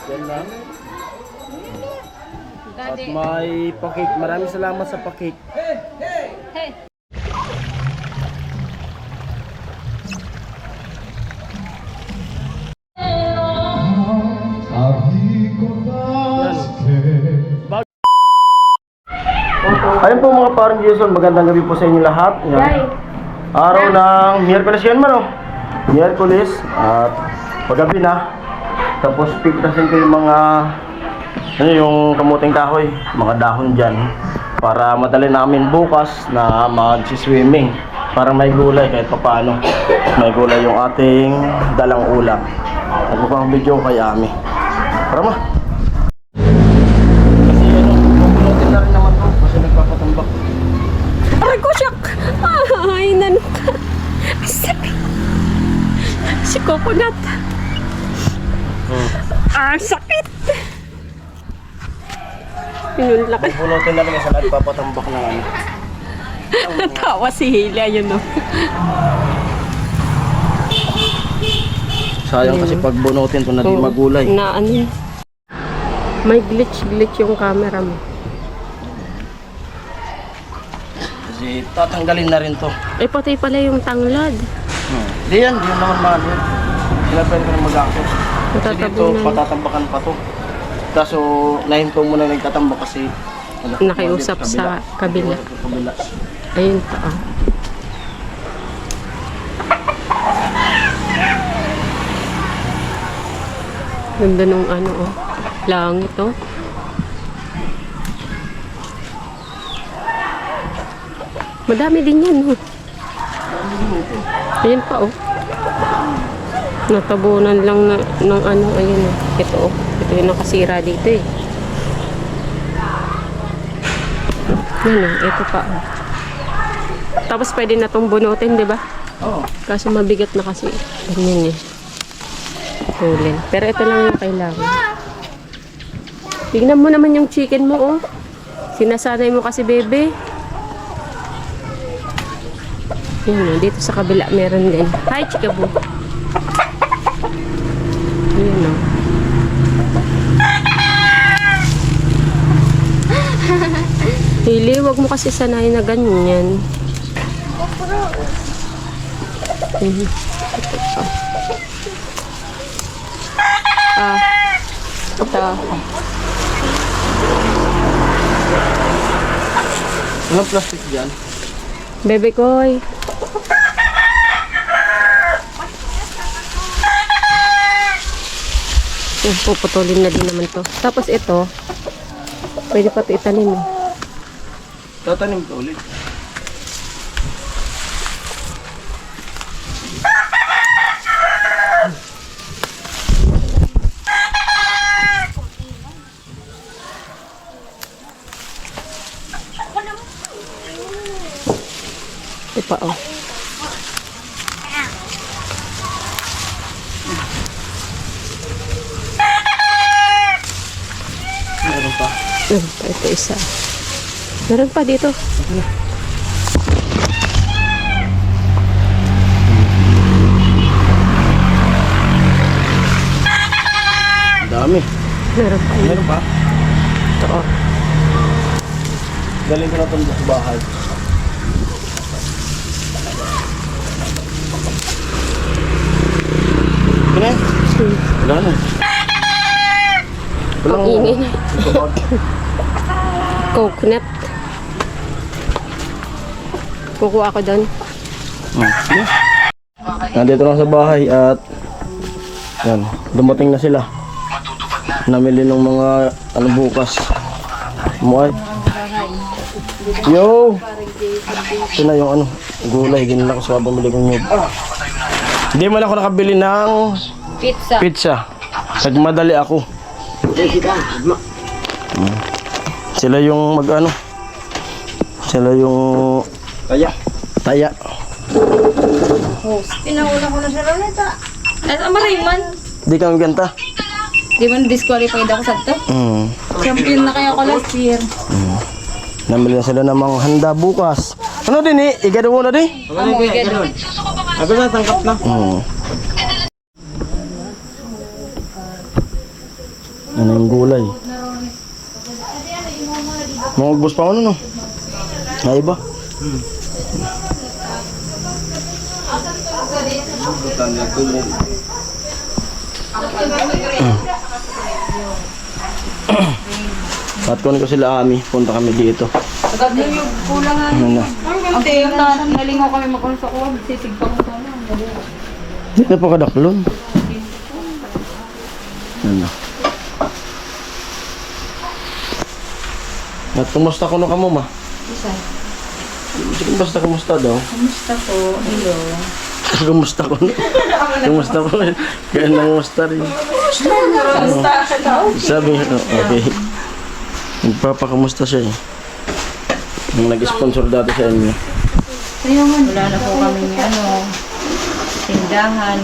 Yan lang. At may pakik. Maraming salamat sa pakik. Hey. Ayun po mga parang Jason, magandang gabi po sa inyo lahat. Yan. Araw ng Miyerkules yan man, oh. Miyerkules at paggabi na. Tapos pipitasin ko yung mga ano yung kamuting kahoy, mga dahon dyan para madali namin bukas na mag-swimming para may gulay kahit paano. May gulay yung ating dalang ulam. At mukhang video kay Ami. Tara ma. Kasi ano, pupunutin na rin naman to kasi nagpapatambak. Aray ko, siyak! Ay, nanuka. Sakit. Si Coconut. Sakit! Pinulak. Pupunutin na rin kasi nagpapatambak ng ano. Natawa si Hailey, ayun o. Sayang kasi pag bunutin to na di magulay. Na ano yun? May glitch yung camera mo. Kasi tatanggalin na rin to. Ay, pati pala yung tanglad. Di yan naman mahal yun. Kailan pwede ko na mag-access. Kasi dito, Matatabunan. patatambakan pa to. Kaso, nahinto muna nagtatambak kasi Nakiusap sa kabila. kabila. Ayun pa ah. Ganda nung ano oh. Langit oh. Madami din yan oh. Ayun pa oh. Natabunan lang ng ano. Ayun oh. Ito oh. Ito yung nakasira dito eh. Yan oh. Ito pa oh. Tapos pwede na itong bunutin, di ba? Oo. Kaso mabigat na kasi. Ganyan eh. Tulin. Pero ito lang yung kailangan. Tignan mo naman yung chicken mo, oh. Sinasanay mo kasi, bebe. Yan, oh. Dito sa kabila, meron din. Hi, chikabu. Yan, oh. Hili, wag mo kasi sanay na ganyan. Ito pa. Ito. Anong plastic dyan? Bebe koy. Puputulin na din naman to. Tapos ito, pwede pa ito itanim. Tatanim ko ulit. Ito pa oh. Meron pa. Meron pa ito isa. Meron pa dito. Ang dami. Meron pa. Meron pa? Ito oh. Galing ko na itong sa bahay. Ito na. Wala na. Ang ingay na. Coconut. Kukuha ako doon. Nandito lang sa bahay at yan, dumating na sila. Namili ng mga ano bukas. Muay. Yo! Ito na yung ano, gulay. Ginala ko sa bumili kong nyug. Hindi mo lang ako nakabili ng pizza. Nagmadali ako. Sila yung mag ano. Sila yung taya. Pinauna ko na sa Roneta. At Amariman. Di kami ganta. Di ba na-disqualified ako sa to? Champion na kaya ako last year. Namili na sila ng mga handa bukas. Ano din eh? Igado muna din? Oh my God. Ako na, tangkap na. Ano yung gulay? Mga ubos pa ano no? Ay ba? Tatkunin ko sila Ami, punta kami dito. Agad na yung kulang nga. Ano na? Ang pinta, nalingaw kami magkulang sa kuha. Sisigpang ko na. Hindi na pa kadaklon. Ano? At kumusta ko no kamo ma? Isa. Sige, basta kumusta daw? Kamusta po? Hello. Kumusta ko no? Kumusta ko rin? Kaya nangusta rin. Kamusta ka daw? Sabi, okay. Nagpapakamusta siya eh. Nung nag-sponsor dati sa inyo. Wala na po kami tindahan.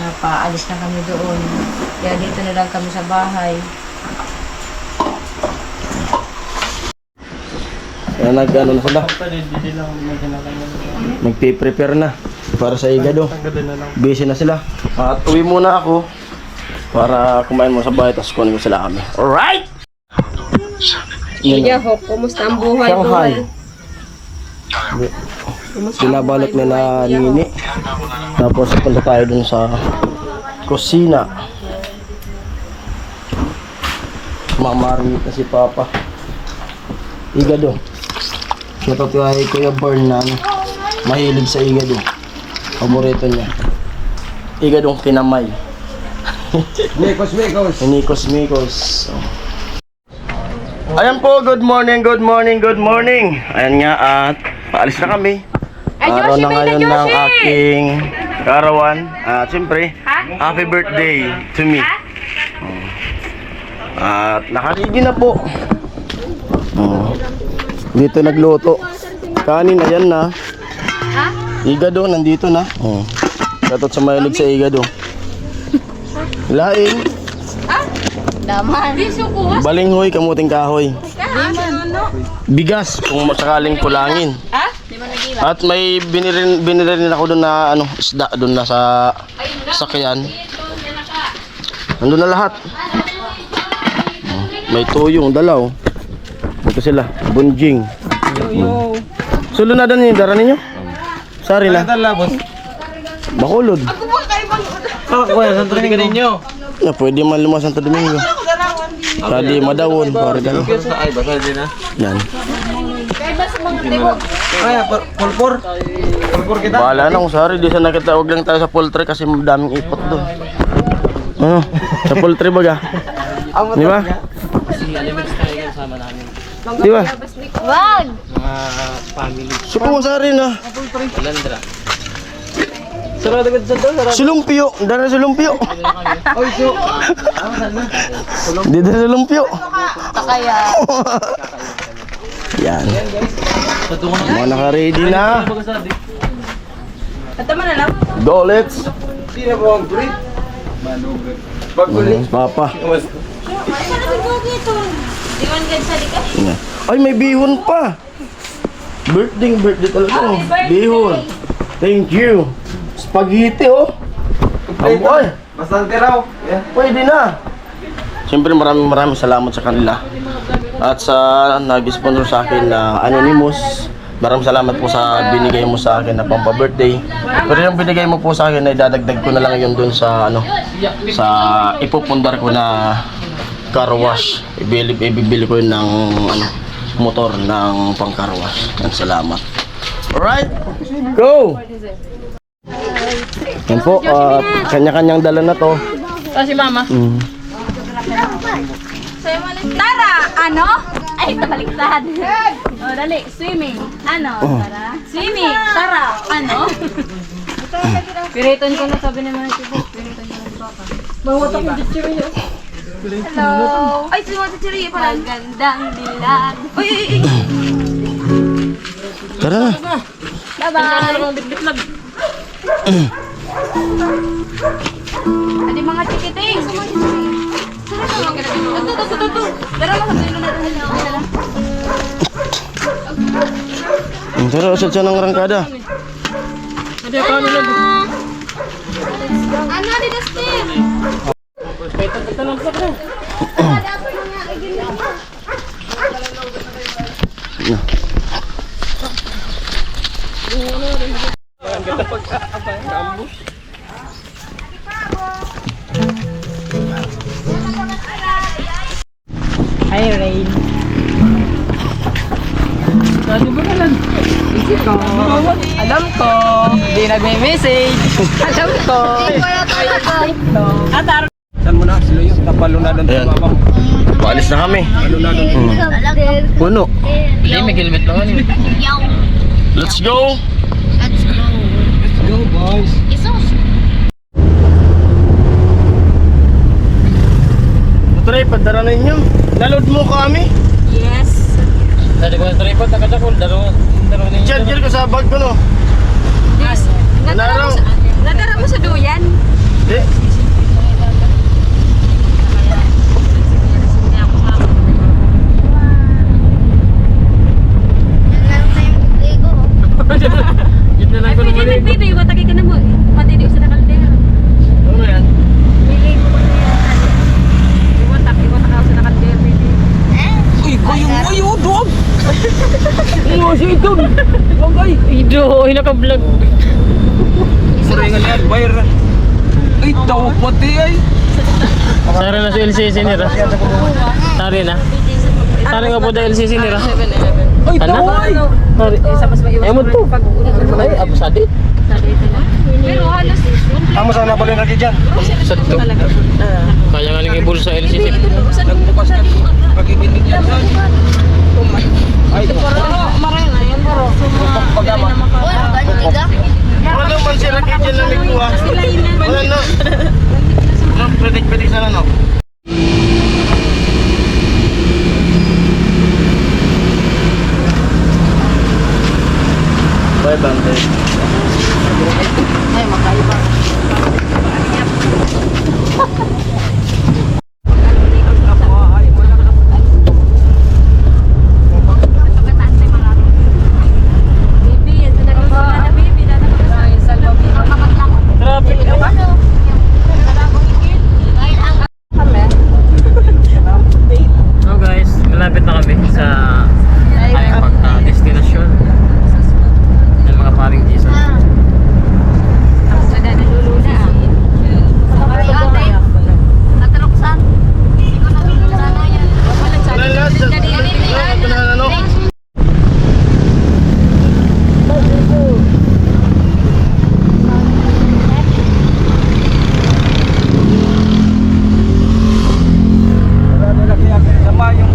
Napaalis na kami doon. Kaya dito na lang kami sa bahay. Kaya nag-ano na sila. Nagpe-prepare na para sa igado. Busy na sila. At uwi muna ako para kumain mo sa bahay tapos kunin ko sila kami. Alright! Iya ho, kumusta ang buhay Shanghai. Kumusta ang Binabalot nila Nini. Tapos punta tayo dun sa kusina. Mamarimit na si Papa. Igado. Shoutout kay Kuya Bern na mahilig sa igado. Paborito niya. Igadong kinamay. Mikos. Oh. Ayan po, good morning. Ayan nga at paalis na kami. Araw na ngayon ng aking karawan. At siyempre, happy birthday to me. At nakarigi na po. Dito nagluto. Kanin, ayan na. Igado, nandito na. Katot sa mahilig sa igado. Laing. Naman. Balinghoy, kamuting kahoy. Bigas, kung sakaling kulangin. At may binili ako doon na isda doon na sa sakyan. Nandun na lahat. May tuyong, dalaw. Ito sila, bunjing. Sulunadan niyo, dara ninyo? Sari na. Bakulod. Na pwede man lumas Santo Domingo. Tadi madawon, pare dalo. Yan. Pulpur kita. Bahala na kung sari, di sana kita huwag lang tayo sa poultry kasi madaming ipot doon. Ano? Sa poultry baga? Di ba? Di ba? Wag! Suko mo sari na. Landra. Sarado ka sa doon. Sulumpio, dara sulumpio. Oy, so. Di dara sulumpio. Kaya. Yan. Mga naka-ready na. Ito man na lang. Go, let's. Sino po ang breed? Papa. Diwan ka sa likas. Yan. Ay, may bihon pa. Birthday talaga. Bihon. Thank you. Spaghetti, oh. Aboy. Bastante raw. Yeah. Pwede na. Siyempre maraming salamat sa kanila. At sa nag-sponsor sa akin na Anonymous. Maraming salamat po sa binigay mo sa akin na pampa-birthday. Pero yung binigay mo po sa akin ay dadagdag ko na lang yun dun sa sa ipupundar ko na car wash. Ibibili ko yun ng motor ng pang car wash. Salamat. Alright. Go. Yan po, kanya-kanyang dala na to. Si Mama. Tara! Ano? Ay, baliktad. O, dali. Swimming. Ano? Tara. Swimming. Tara. Ano? Piriton ko na, sabi naman ng tibo. Piriton ko na si Papa. Bawat ako chichiryo. Hello. Ay, si mga chichiryo pala. Gandang dilag. Uy, uy, uy. Tara na. Bye-bye. Adi mga chikiting. Tara lang, sabihin mo na. Tara, usad siya ng rangkada. Ano, di Dustin? Hi, Rain. Alam ko. Hindi nagme-message. Alam ko. Saan mo na? Sila yung napalo na doon Ayan. sa mama mo. Paalis na kami. Palo na doon. Puno. Hindi, may helmet naman. Let's go! Let's go. Let's go, boys. Isos. Try, padara na inyo. Naload mo kami. Yes. Dati ko na tripod, nakadakol. Daro na Charger ko sa bag ko, no? Nadara mo sa duyan. Eh, Yun na lang ko naman eh. Pwede yung matagay ka na mo. Pati di sa nakaldera. ano yan? Pili ko mo na yan. Iwatak ako sa nakaldera. Uy, kayong ayo, dog! Iyo, si Idon! Bagay! Ido, naka-vlog. Saringan yan, bayar na. Ay, daw pati ay! Sari na si LCC nira. Sari na. Sari nga po da LCC nira. Ay, daw ay! Ay mo to. Ay, apa sadi? Pero halos Amo sana pala yung lagi dyan. Sadto. Kaya nga nang ibul sa LCC. Nagbukas ka. Pag-ibigin yan. Ay, Wala man si Rocky dyan na may kuha. Wala na. No, predik sana, no? Bye, Bante. So guys, malapit na kami sa aming pagka-destinasyon ng mga paring Jesus. Wala na, ito na, ano? sama yung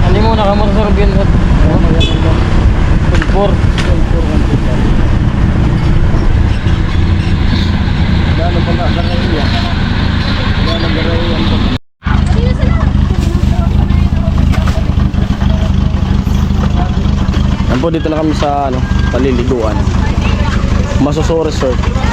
Hindi mo nakamotorsorb yun. Pulpor. Yan po, dito na kami sa ano, paliliguan. Masoso Resort.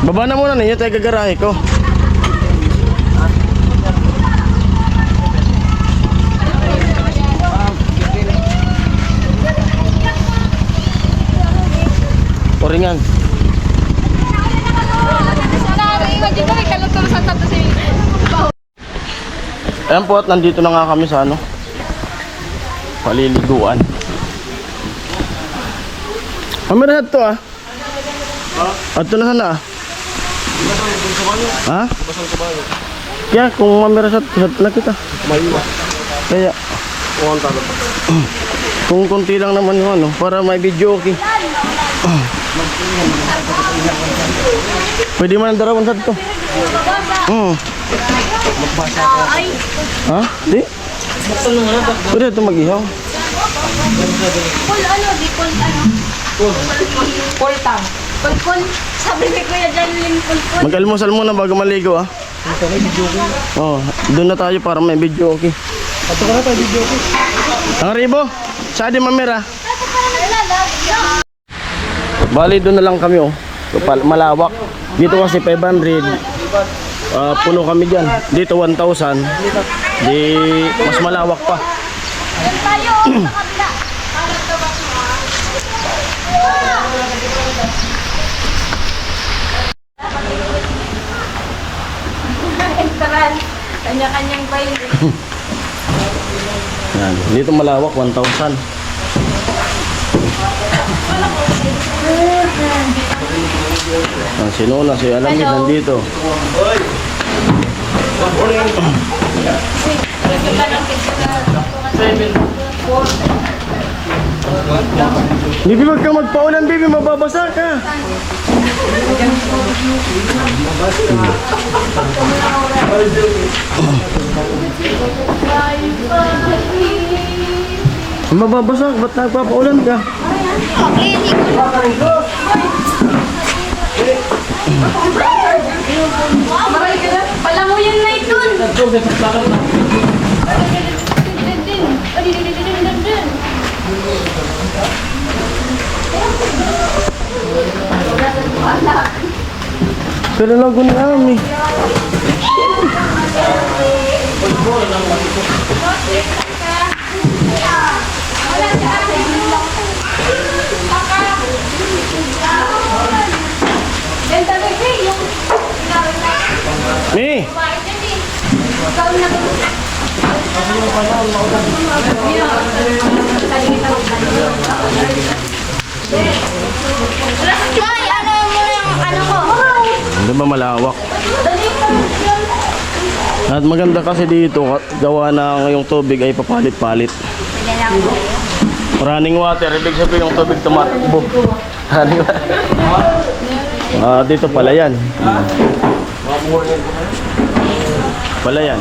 Baba na muna ninyo, tayo gagarahe ko. Oringan. Ayan po, at nandito na nga kami sa ano, paliliguan. Kamerahan to ah. At ito na sana ah. Ha? Kaya kung mamera sa na kita. Kaya. Kung konti lang naman yung ano, para may video okay. Pwede man ang darawan sa ito. Ha? Di? Pwede ito mag-ihaw. Pul ano, di pul ano? Pul tang. Pul. Sabi ni Kuya Janlin, pul. Mag-almusal muna bago maligo ah. Oh, doon na tayo para may video okay. Ato ka na tayo video okay. Ang ribo, saan di mamira? Bali doon na lang kami oh. Malawak. Dito kasi 500. Puno kami dyan. Dito 1,000. Di mas malawak pa. Tayo, sa kabila. Entrance. Kanya-kanyang bail. Yan. Dito malawak 1,000. Ang sinuna si Alamid nandito. Bibi, wag kang magpaulan, Bibi, mababasa ka. Mababasa, ba't nagpapaulan ka? Palanguyan na ito. Pero lago ni Ami. Mi! Joy, ano mo yung ano ko? Hindi ba malawak? At maganda kasi dito, gawa na yung tubig ay papalit-palit. Running water, ibig sabihin yung tubig tumatakbo. Running water. Dito pala yan. Pala yan.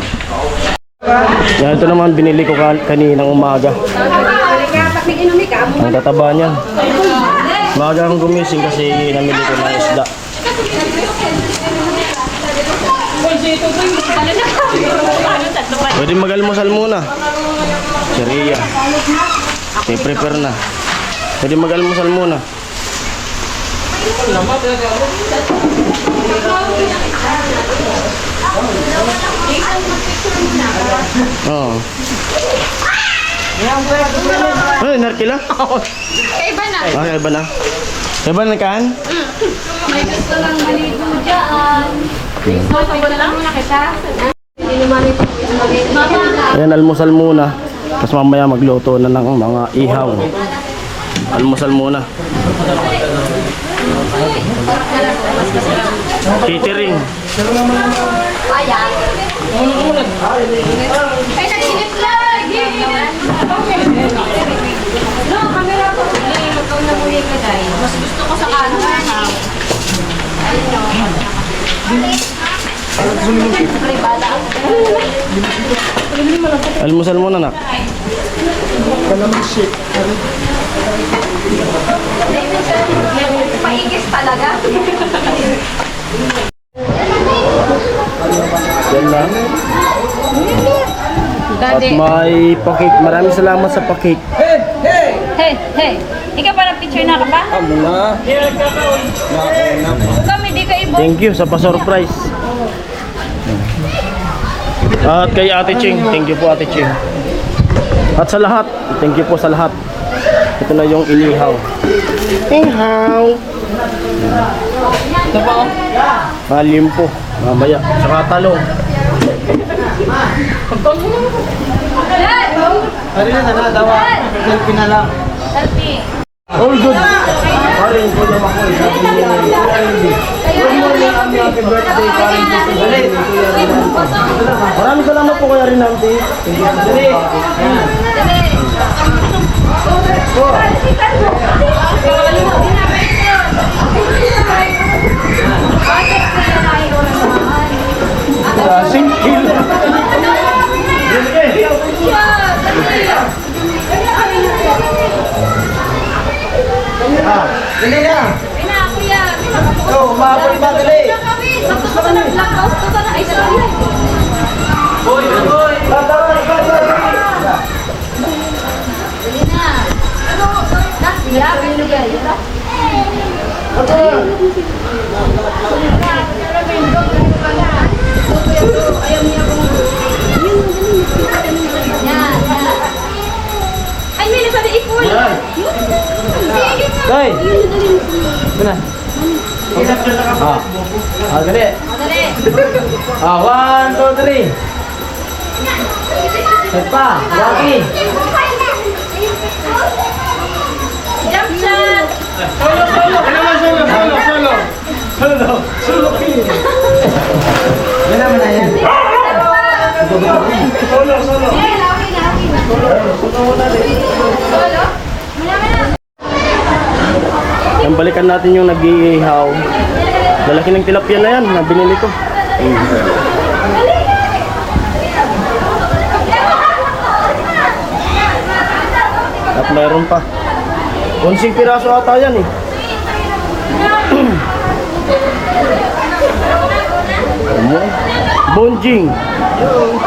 Yan, ito naman binili ko kaninang umaga. Ang tataba niyan. Umaga akong gumising kasi namili ko ng isda. Pwede mag-almusal muna. Siriya. I-prepare na. Pwede mag-almusal muna. Oo. Ay, narkila? Kaiba na. Kaiba na. Kaiba na kan? May gusto lang maligo dyan. Sasagot lang muna kita. Hindi naman ito. Ayan, almusal muna. Tapos mamaya magluto na ng mga ihaw. Almusal muna. Catering. Ayan. Ay, nag-init lagi. No, camera ko. Ikaw na muli ka dahil. Mas gusto ko sa kanan. Almusal muna, nak. Paigis talaga. Yan lang. At may pakik. Maraming salamat sa pakik. Hey. Ikaw pa nag-picture na ka ba? Kami di ka ibo. Thank you sa pa-surprise. At kay Ate Ching, thank you po Ate Ching. At sa lahat, thank you po sa lahat. Ito na yung inihaw. Ihaw. Ito pa oh. Malimpo. Mamaya. Tsaka talong. Ano na dawa? Selfie na lang. Selfie. All good. Paring po naman ako. Good morning, happy birthday. Paring po sa Maraming salamat po kaya rin natin. Dali. Singkil. Dali na. Umabot ba dali? Ay, may nasa liik mo. Day! Ito na. Dali. Dali. 1, 2, 3. Set pa. Rocky. Jump shot. Yan naman na yan. Yan, balikan natin yung nag-iihaw. Lalaki ng tilapia na yan, na binili ko. At mayroon pa. 11 piraso ata yan eh. Bonjing.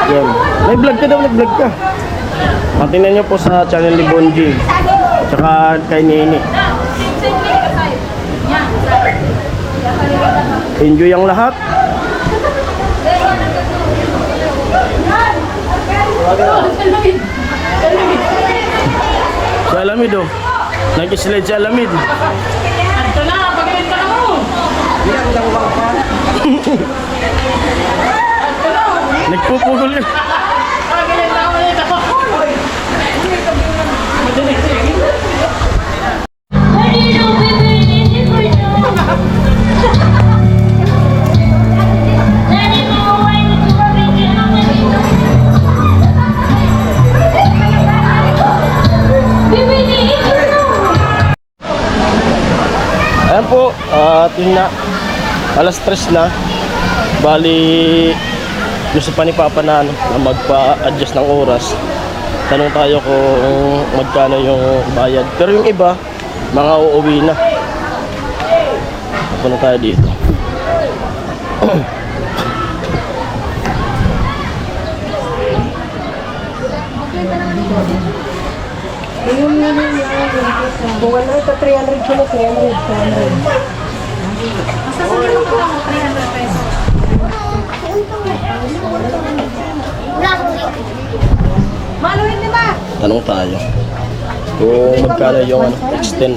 Yan. May vlog ka daw, nag-vlog ka. Matingnan nyo po sa channel ni Bonjing. Tsaka kay Nini. Enjoy ang lahat. Sa Alamid oh. Nag-slide sa Alamid. Ito na, pag-ibig ka na mo. Nagpupugol yun. Ganyan na ako ulit ako. Ayan po, yun na. Alas 3 na. Bali, gusto pa ni Papa na, na magpa-adjust ng oras. Tanong tayo kung magkano yung bayad. Pero yung iba, mga uuwi na. Punta tayo dito. Tanong tayo kung magkano yung extend.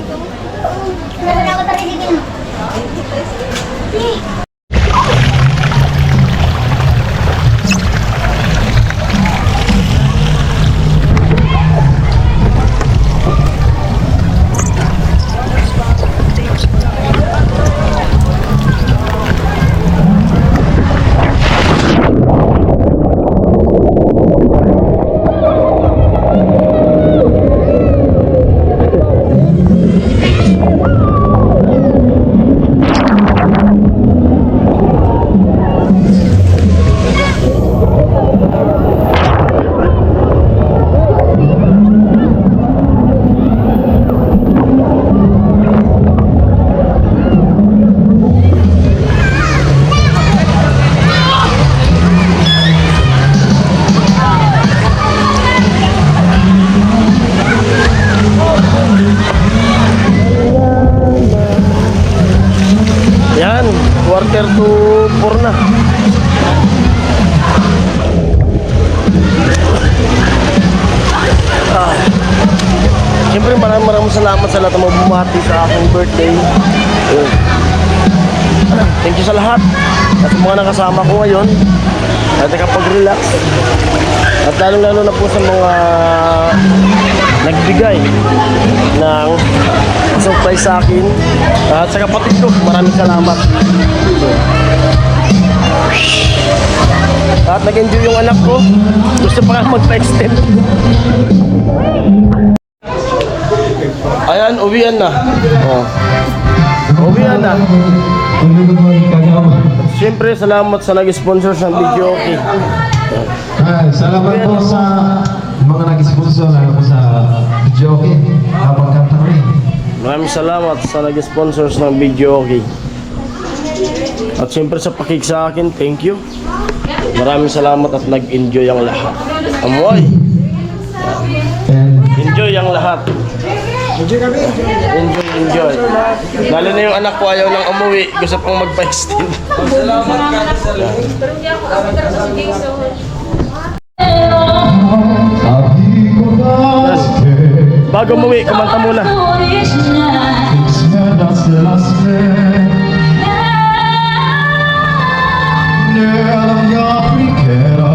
Yan, quarter to 4 na. Siyempre maraming salamat sa lahat ng mga bumati sa aking birthday. Thank you sa lahat. At sa mga nakasama ko ngayon at nakapag-relax. At lalong-lalo na po sa mga nagbigay ng surprise sa akin. At sa kapatid ko, maraming salamat. At nag-enjoy yung anak ko. Gusto pa nga magpa-extend. Ayan, uwian na. Oh. Uwian na. Siyempre, salamat sa nag-sponsor ng video. Okay. Salamat po sa mga nag-sponsor po sa video. Okay. Napagkanta rin. Maraming salamat sa nag-sponsor ng video. Okay. At siyempre sa pakik sa akin, thank you. Maraming salamat at nag-enjoy ang lahat. Amoy! And Enjoy ang lahat. Enjoy. Lalo na yung anak ko ayaw lang umuwi. Gusto pang magpa-extend. sabi ko dati, Bago umuwi, kumanta muna. that's the last man. Nella mia preghiera,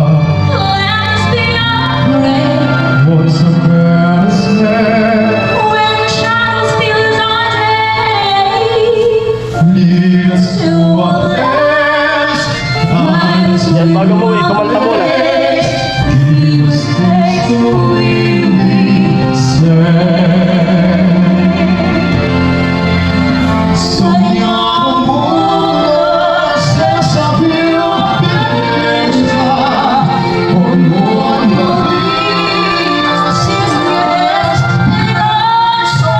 vuoi sapere se lì la sua testa, Yan, bago umuwi, kumanta muna. io stesso in sé. Sogniamo un mondo senza più felicità, un mondo via senza speranza.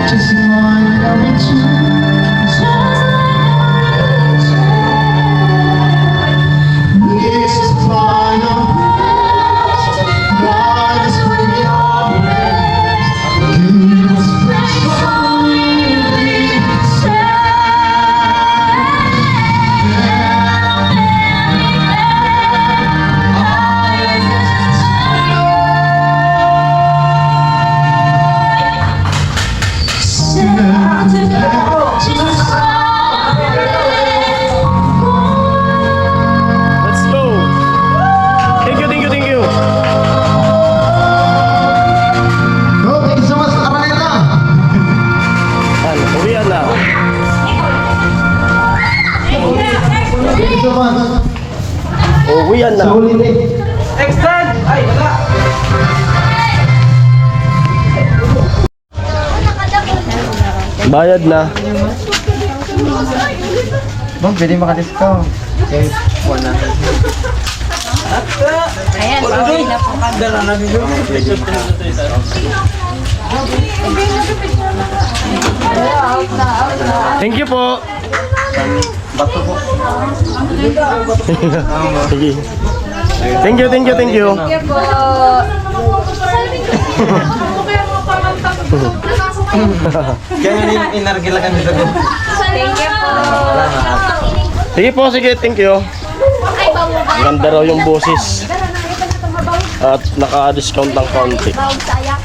Just like I'm with you, this is final. God is bringing our rest. Give us Let's go. Thank you. No, thank you so much, Araneta. Yan, uwian na. Thank you so much. Uwian na. Sa holiday. Extend! Ay, wala! Bayad na. Bang, pwede maka-discount. Okay, 100. Ayan, pauwi na po kami. Dala na bigyo. Thank you po. Bato po. Sige. Thank you. Thank you po. Kaya yung inargila kami sa go. Thank you po. Sige po, sige. Thank you. Ay, bawo ba? Ganda raw yung boses. At naka-discount ng kaunti. Bawang sayak.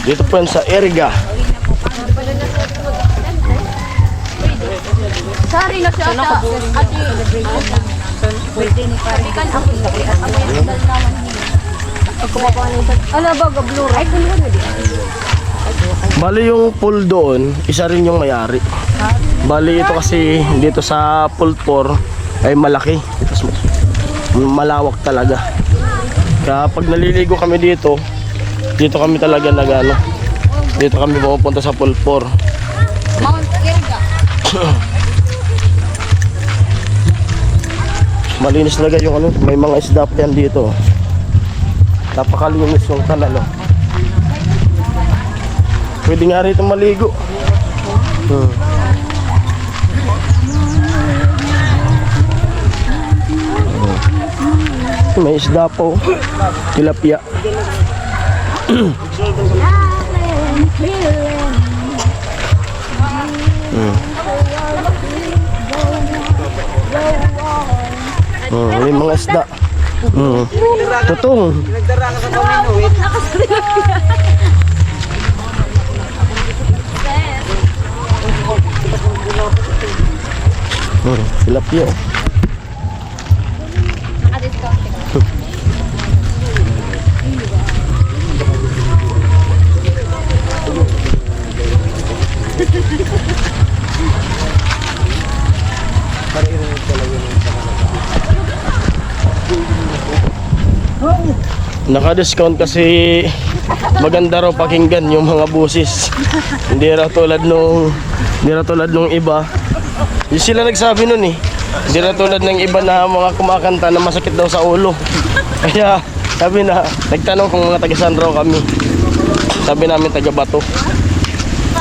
Dito po yan sa Erga. Sorry na siya ata. Ate. Pwede ni pare. Kan ako yung dal naman niya. Pag kumapa na yung ala ba, gablur. Ay, kung ano di. Bali yung pool doon, isa rin yung may-ari. Bali ito kasi dito sa pool 4 ay malaki. Ito, malawak talaga. Kaya pag naliligo kami dito, dito kami talaga nagano. Dito kami pupunta sa pool 4. Mount Erga. Malinis talaga yung ano, may mga isda pa yan dito. Napakalinis yung kanal. Oh. Pwede nga rito maligo. May isda po. Tilapia. May mga isda. Tutong. Nagdara ka sa pamingwit. Tilapia. Naka-discount ka. Naka-discount kasi maganda raw pakinggan yung mga busis. Hindi raw tulad nung iba. Yung sila nagsabi nun eh. Hindi raw tulad ng iba na mga kumakanta na masakit daw sa ulo. Kaya sabi na, nagtanong kung mga taga-saan raw kami. Sabi namin taga-Bato.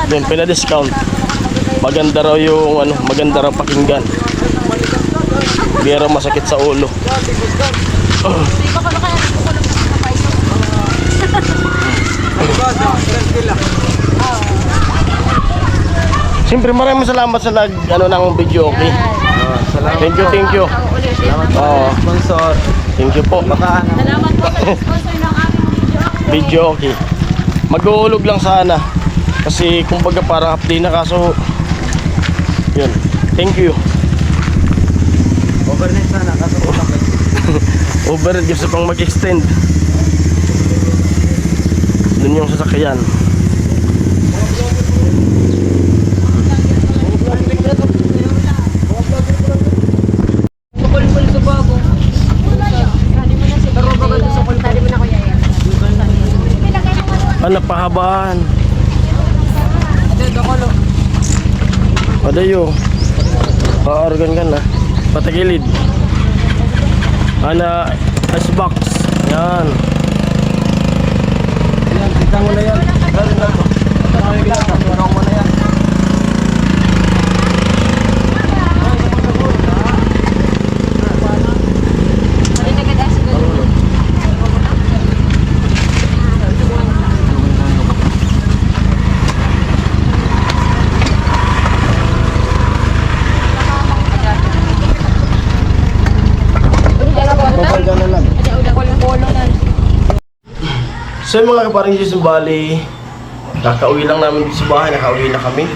Yun, pina-discount. Maganda raw yung maganda raw pakinggan. Hindi raw masakit sa ulo. Siyempre maraming salamat sa ng video, okay? Thank you. Sponsor. Thank you po. Baka Salamat po sa sponsor ng aming Video, okay. Mag-uulog lang sana. Kasi kumbaga para update na kaso yun. Thank you. overnight sana kaso ulang. Overhead gusto pang mag-extend. Dun yung sasakyan. Napahabaan. Padayo. Pa-organ ka na. Patagilid. Icebox. Yan. Yan, tika mo na yan. Meron na to. Meron mo na yan. So yung mga kaparing Diyos ng Bali, kakauwi lang namin sa bahay, nakauwi na kami.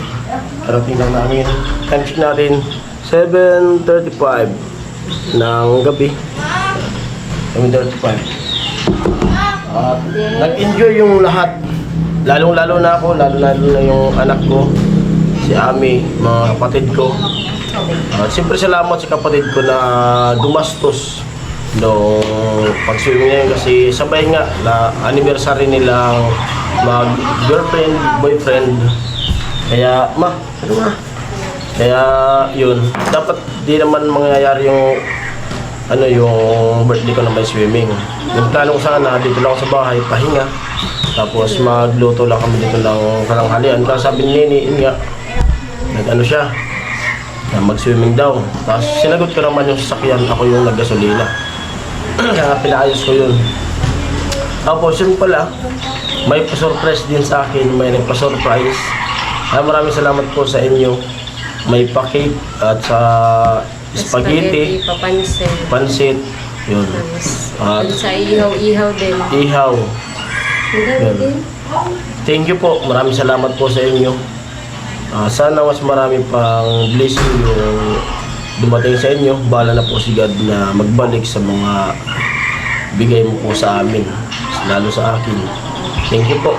Karating lang namin. Time check natin, 7:35 ng gabi. 7:35. At nag-enjoy yung lahat. Lalong-lalo na ako, lalo-lalo na yung anak ko, si Ami, mga kapatid ko. At siyempre salamat sa kapatid ko na gumastos nung pag-swimming ngayon kasi sabay nga na anniversary nilang mag-girlfriend, boyfriend. Kaya, kaya yun, dapat di naman mangyayari yung yung birthday ko na may swimming. Yung plano ko sana, dito lang ako sa bahay, pahinga. Tapos magluto lang kami dito ng karanghalian. Kasi sabi ni Nini, yun nga, siya, na mag-swimming daw. Tapos sinagot ko naman yung sasakyan, ako yung naggasolina. Kaya pinaayos ko yun. Tapos yun pala, may pa-surprise din sa akin, may nagpa-surprise. Maraming salamat po sa inyo. May pa-cake at sa spaghetti, pansit, yun. At sa ihaw din. ihaw. Yun. Thank you po, maraming salamat po sa inyo. Sana mas marami pang blessing yung dumating sa inyo. Bahala na po si God na magbalik sa mga bigay mo po sa amin, lalo sa akin. Thank you po.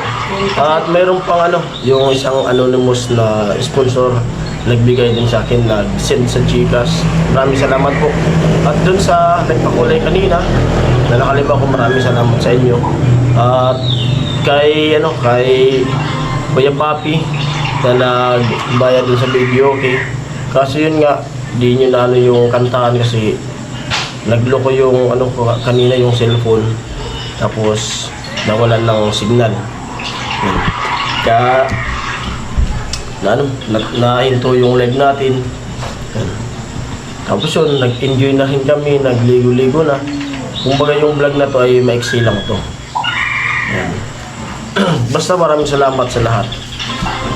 At mayroon pang yung isang anonymous na sponsor nagbigay din sa akin, nag-send sa Gcash. Maraming salamat po. At dun sa nagpakulay kanina, na nakalimutan ko, maraming salamat sa inyo. At kay Kuya Papi na nagbayad din sa video, okay? Kasi yun nga, di nyo na yung kantaan kasi nagloko yung kanina yung cellphone, tapos nawalan ng signal. Yun. Kaya nahinto yung live natin. Yan. Tapos yun, nag-enjoy na rin kami, nagligo-ligo na. Kumbaga yung vlog na to ay maiksi lang to. Yan. Basta maraming salamat sa lahat.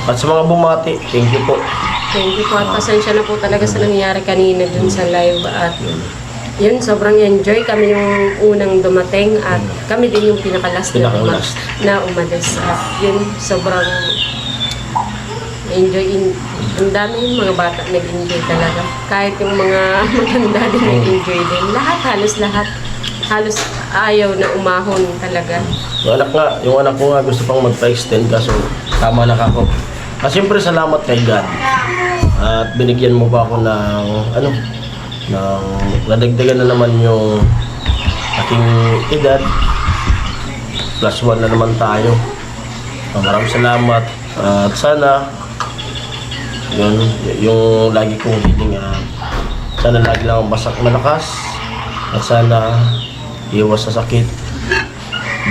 At sa mga bumati, thank you po. Thank you po at pasensya na po talaga sa nangyari kanina dun sa live at yun, sobrang enjoy kami yung unang dumating at kami din yung pinakalas Pinakalas. na umalis at yun, sobrang enjoy. Ang dami yung mga bata nag-enjoy talaga. Kahit yung mga matanda din nag-enjoy din. Halos ayaw na umahon talaga. Yung anak ko nga gusto pang magpa-extend kaso tama na ako. Siyempre salamat kay God. At binigyan mo pa ako ng nadagdagan na naman yung aking edad. +1 na naman tayo. Maraming salamat. At sana yung lagi kong hiling sana lagi lang malakas at sana iwas sa sakit,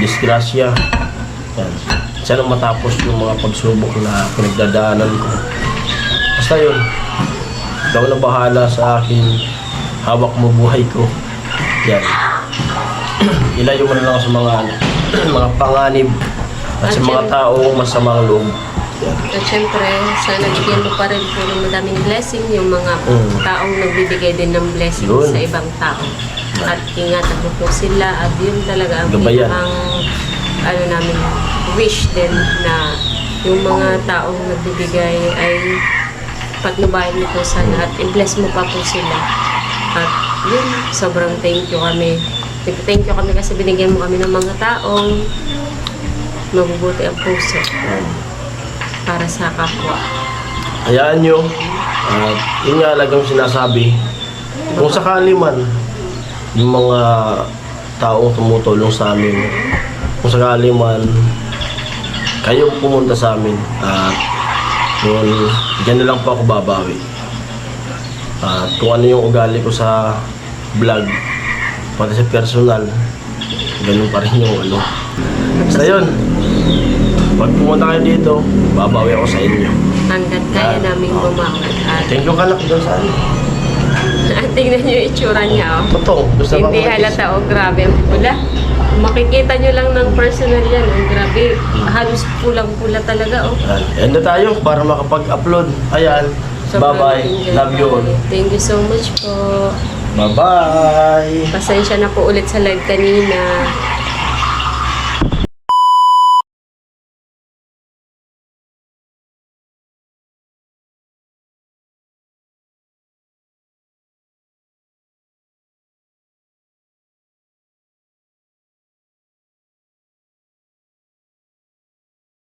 disgrasya. Yan. Sana matapos yung mga pagsubok na pinagdadaanan ko. Basta yun, ikaw na bahala sa akin, hawak mo buhay ko. Yan. Ilayo mo na lang sa mga mga panganib at sa mga taong masamang loob. Yan. At syempre, sana bigyan mo pa rin po ng madaming blessing yung mga taong nagbibigay din ng blessing Yun. sa ibang tao. At ingatan mo po sila at yun talaga ang Gabayan. namin wish din na yung mga taong nagbibigay ay patnubayan mo po sana at i-bless mo pa po sila. At yun, sobrang thank you kami. Thank you kami kasi binigyan mo kami ng mga taong mabubuti ang puso para sa kapwa. Hayaan nyo. At yun nga lagang sinasabi. Kung sakali man, yung mga taong tumutulong sa amin, kung sakali man, kayo pumunta sa amin. At yun, dyan na lang po ako babawi. At kung ano yung ugali ko sa vlog, pati sa personal, ganun pa rin yung ano. Basta yun, pag pumunta kayo dito, babawi ako sa inyo. Hanggat kaya namin bumawi. At Thank you kalak doon sa ano. tingnan nyo yung itsura niya. Oh. Totoo, gusto Hindi halata. Oh, grabe. Ang pula. Makikita nyo lang ng personal yan. Oh, grabe. Halos pulang-pula talaga. Oh. End na tayo para makapag-upload. Ayan. Sobrang Bye-bye. enjoy Love you all. kami. Thank you so much po. Bye-bye. Pasensya na po ulit sa live kanina.